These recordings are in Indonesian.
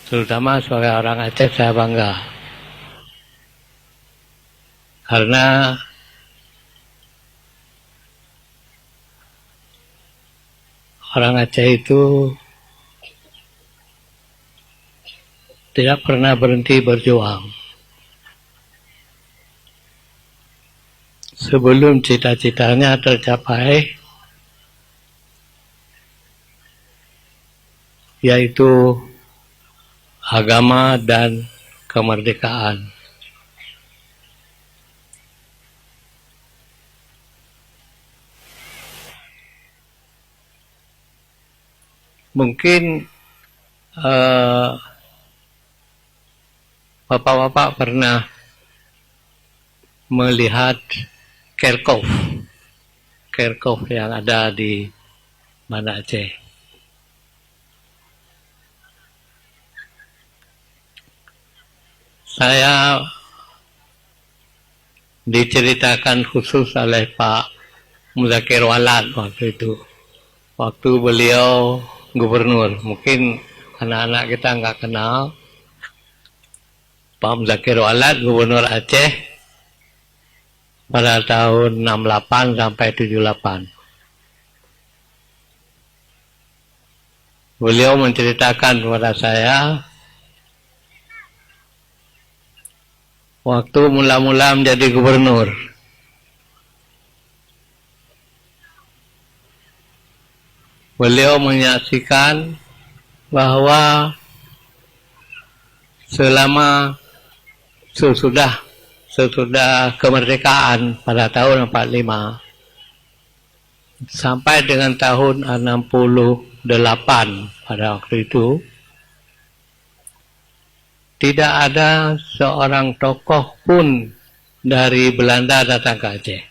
Terutama sebagai orang Aceh saya bangga. Karena orang Aceh itu tidak pernah berhenti berjuang. Sebelum cita-citanya tercapai, yaitu agama dan kemerdekaan. Mungkin bapak-bapak pernah melihat Kerkhoff yang ada di Banda Aceh. Saya diceritakan khusus oleh Pak Muzakir Walad waktu itu. Waktu beliau gubernur. Mungkin anak-anak kita nggak kenal. Pak Muzakir Walad, gubernur Aceh pada tahun 68 sampai 78. Beliau menceritakan kepada saya waktu mula-mula menjadi gubernur. Beliau menyaksikan bahwa selama sesudah kemerdekaan pada tahun 45 sampai dengan tahun 68 pada waktu itu, tidak ada seorang tokoh pun dari Belanda datang ke Aceh.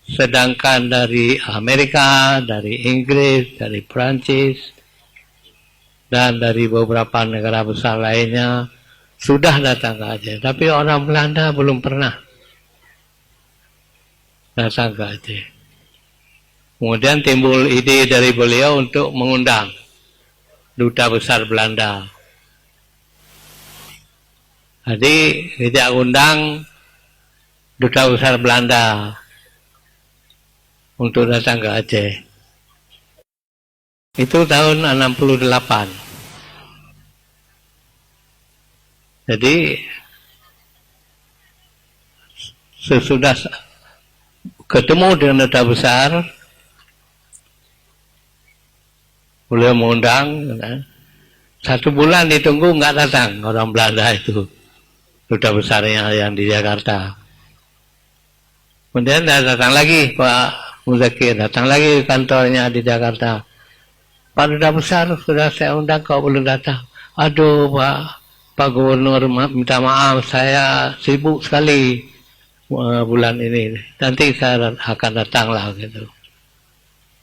Sedangkan dari Amerika, dari Inggris, dari Prancis, dan dari beberapa negara besar lainnya sudah datang ke Aceh. Tapi orang Belanda belum pernah datang ke Aceh. Kemudian timbul ide dari beliau untuk mengundang duta besar Belanda. Jadi kita undang duta besar Belanda untuk datang ke Aceh. Itu tahun 68. Jadi sesudah ketemu dengan duta besar, beliau mengundang, 1 bulan ditunggu nggak datang orang Belanda itu, duta besarnya yang di Jakarta. Kemudian datang lagi Pak Muzakir, datang lagi kantornya di Jakarta. Pak duta besar sudah saya undang kok belum datang. Aduh Pak Gubernur, minta maaf, saya sibuk sekali bulan ini. Nanti saya akan datang lah gitu.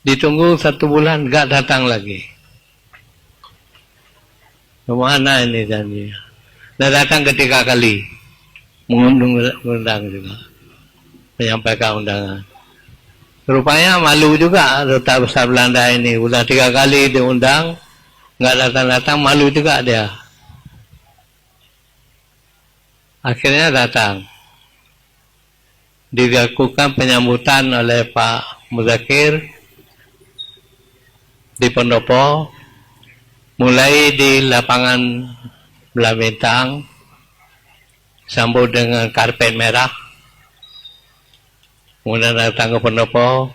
Ditunggu 1 bulan, nggak datang lagi. Kemana ini janjinya? Nah, datang ketiga kali, mengundang juga, menyampaikan undangan. Rupanya malu juga duta besar Belanda ini. Udah 3 kali diundang, nggak datang-datang, malu juga dia. Akhirnya datang. Dilakukan penyambutan oleh Pak Muzakir di pendopo, mulai di lapangan Belah Bintang, sambut dengan karpet merah. Kemudian datang ke pendopo.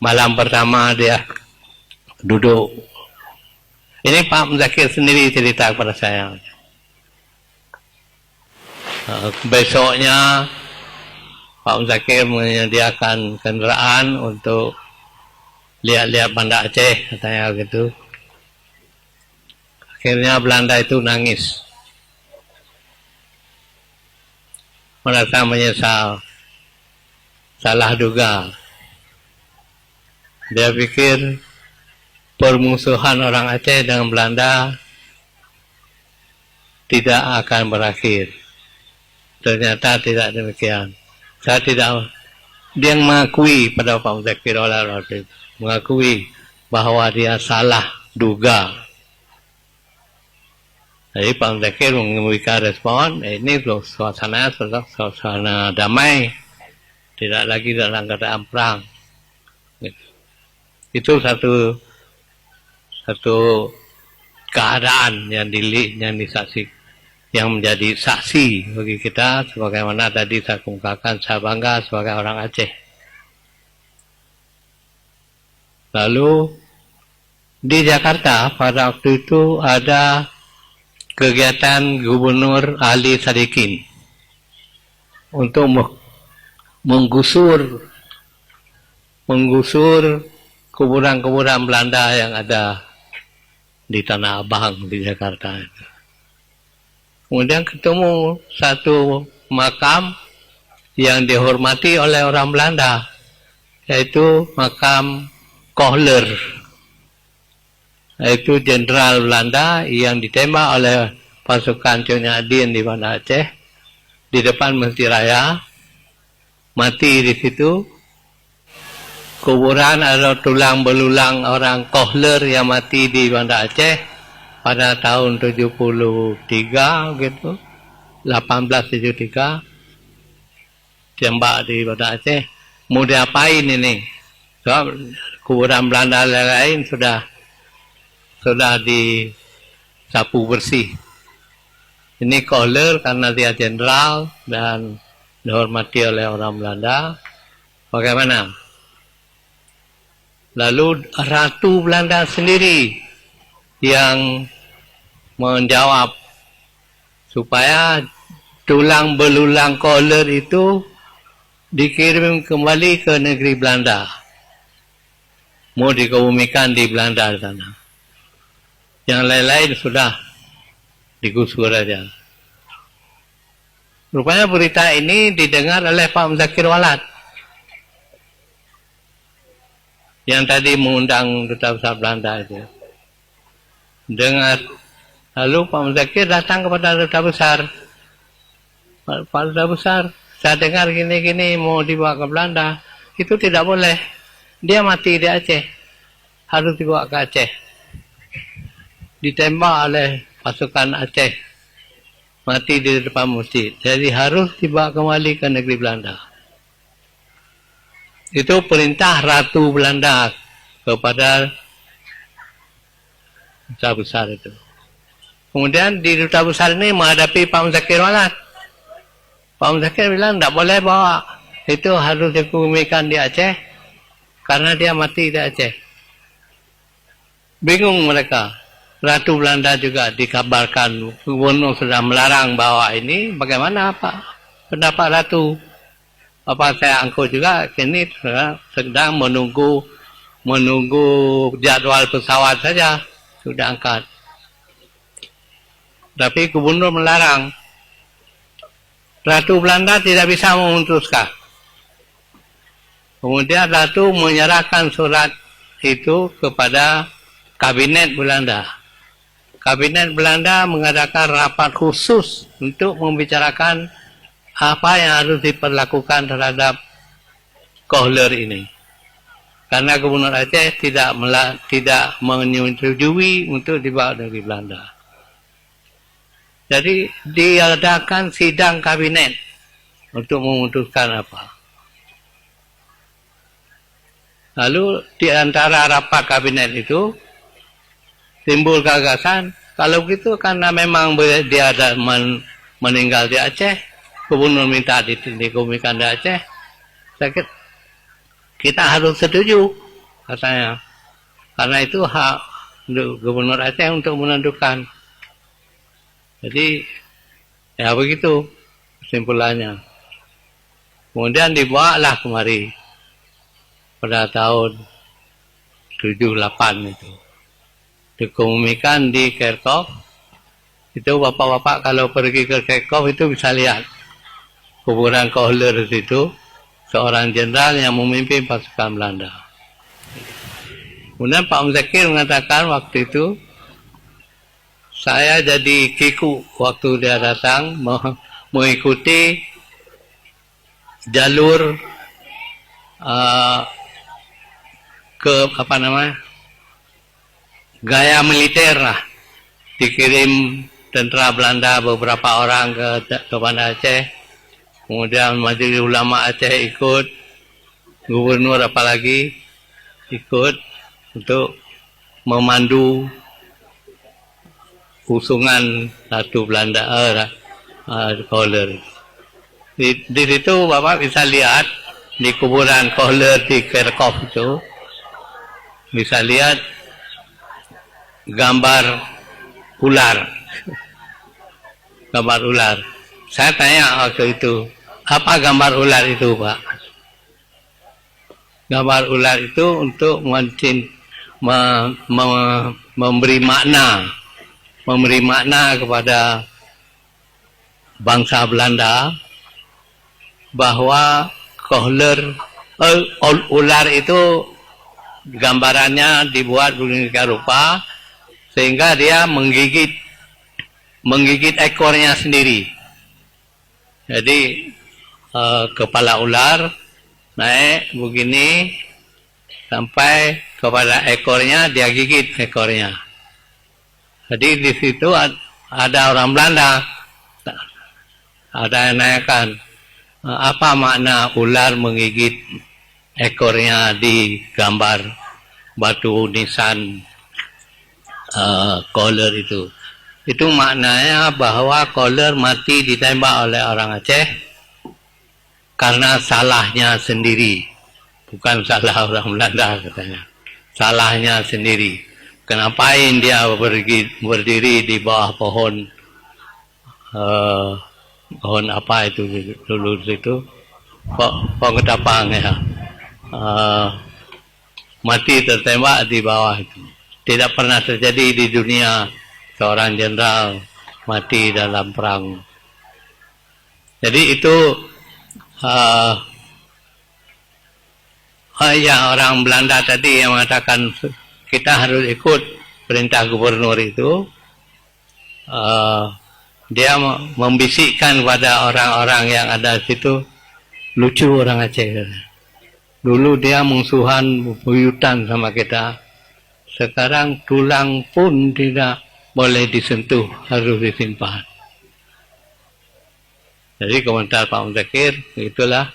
Malam pertama dia duduk. Ini Pak Muzakir sendiri cerita kepada saya. Besoknya Pak Muzakir menyediakan kendaraan untuk lihat-lihat Banda Aceh, katanya gitu. Akhirnya Belanda itu nangis. Merasa menyesal. Salah duga. Dia pikir permusuhan orang Aceh dengan Belanda tidak akan berakhir. Ternyata tidak demikian. Dia mengakui pada Pak Muzakir waktu itu, mengakui bahwa dia salah duga Jadi Pak Muzakir memberikan respon, ini suasana damai, tidak lagi dalam keadaan perang. Itu satu keadaan yang disaksi, yang menjadi saksi bagi kita, sebagaimana tadi saya kemukakan, saya bangga sebagai orang Aceh. Lalu di Jakarta pada waktu itu ada kegiatan Gubernur Ali Sadikin untuk menggusur kuburan-kuburan Belanda yang ada di Tanah Abang di Jakarta. Kemudian ketemu satu makam yang dihormati oleh orang Belanda, yaitu makam Kohler, yaitu jenderal Belanda yang ditembak oleh pasukan Nyonya Adin di Banda Aceh di depan Masjid Raya, mati di situ. Kuburan atau tulang belulang orang Kohler yang mati di Banda Aceh pada tahun 73 gitu, 1873, tembak di Banda Aceh. Mau diapain ini? Sebab kuburan Belanda lain sudah disapu bersih. Ini Kohler karena dia jenderal dan dihormati oleh orang Belanda. Bagaimana? Lalu Ratu Belanda sendiri yang menjawab supaya tulang belulang Kohler itu dikirim kembali ke negeri Belanda. Mau dikebumikan di Belanda sana. Yang lain-lain sudah digusur saja. Rupanya berita ini didengar oleh Pak Muzakir Walad, yang tadi mengundang Duta Besar Belanda itu. Dengar. Lalu Pak Muzakir datang kepada Duta Besar. Pak Duta Besar, saya dengar gini-gini mau dibawa ke Belanda. Itu tidak boleh. Dia mati di Aceh. Harus dibawa ke Aceh. Ditembak oleh pasukan Aceh. Mati di depan masjid. Jadi harus dibawa kembali ke negeri Belanda. Itu perintah Ratu Belanda kepada Duta Besar itu. Kemudian di Duta Besar ini menghadapi Pak Muzakir Walad. Pak Muzakir bilang tidak boleh bawa. Itu harus dikebumikan di Aceh. Karena dia mati di Aceh. Bingung mereka. Ratu Belanda juga dikabarkan gubernur sudah melarang bawa ini. Bagaimana Pak pendapat Ratu? Apa saya angkut juga kini sedang menunggu jadwal pesawat saja sudah angkat. Tapi gubernur melarang. Ratu Belanda tidak bisa memutuskan. Kemudian Ratu menyerahkan surat itu kepada Kabinet Belanda. Kabinet Belanda mengadakan rapat khusus untuk membicarakan apa yang harus diperlakukan terhadap Kohler ini. Karena Gubernur Aceh tidak menyetujui untuk dibawa dari Belanda. Jadi diadakan sidang kabinet untuk memutuskan apa. Lalu di antara rapat kabinet itu timbul gagasan, kalau begitu karena memang dia ada meninggal di Aceh, gubernur minta dikebumikan di Aceh, kita harus setuju katanya. Karena itu hak gubernur Aceh untuk menentukan. Jadi ya begitu kesimpulannya. Kemudian dibawalah kemari pada tahun 78 itu. Dikebumikan di Kerkhoff. Itu bapak-bapak kalau pergi ke Kerkhoff itu bisa lihat kuburan Kohler itu, seorang jenderal yang memimpin pasukan Belanda. Kemudian Pak Muzakir mengatakan waktu itu, saya jadi kiku waktu dia datang mengikuti jalur gaya militer lah, dikirim tentara Belanda beberapa orang ke Banda Aceh, kemudian Majelis Ulama Aceh ikut, gubernur apalagi ikut untuk memandu usungan Ratu Belanda Kohler. Di situ Bapak bisa lihat di kuburan Kohler di Kerkhoff itu, bisa lihat gambar ular. Gambar ular. Saya tanya waktu itu, apa gambar ular itu, Pak? Gambar ular itu untuk memberi makna kepada bangsa Belanda bahwa Kohler ular itu gambarannya dibuat sedemikian rupa sehingga dia menggigit ekornya sendiri. Jadi kepala ular naik begini sampai kepada ekornya, dia gigit ekornya. Jadi di situ ada orang Belanda, ada yang nanyakan apa makna ular menggigit ekornya di gambar batu nisan Kohler itu. Itu maknanya bahwa Kohler mati ditembak oleh orang Aceh karena salahnya sendiri, bukan salah orang Belanda katanya. Salahnya sendiri. Kenapain dia berdiri di bawah pohon apa itu dulu itu, pohon ketapang ya, mati tertembak di bawah itu. Tidak pernah terjadi di dunia seorang jenderal mati dalam perang. Jadi itu ya orang Belanda tadi yang mengatakan kita harus ikut perintah gubernur itu, dia membisikkan kepada orang-orang yang ada di situ, lucu orang Aceh. Dulu dia musuhan buyutan sama kita, sekarang tulang pun tidak boleh disentuh, harus disimpan. Jadi komentar Pak Muzakir, itulah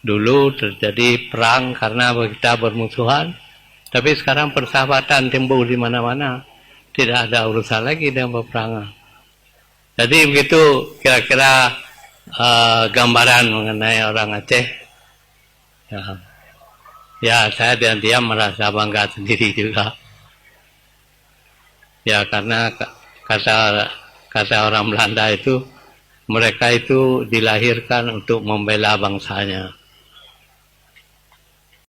dulu terjadi perang karena kita bermusuhan, tapi sekarang persahabatan timbul di mana-mana, tidak ada urusan lagi dengan peperangan. Jadi begitu kira-kira gambaran mengenai orang Aceh. Ya saya dan dia merasa bangga sendiri juga. Ya karena kata orang Belanda itu, mereka itu dilahirkan untuk membela bangsanya.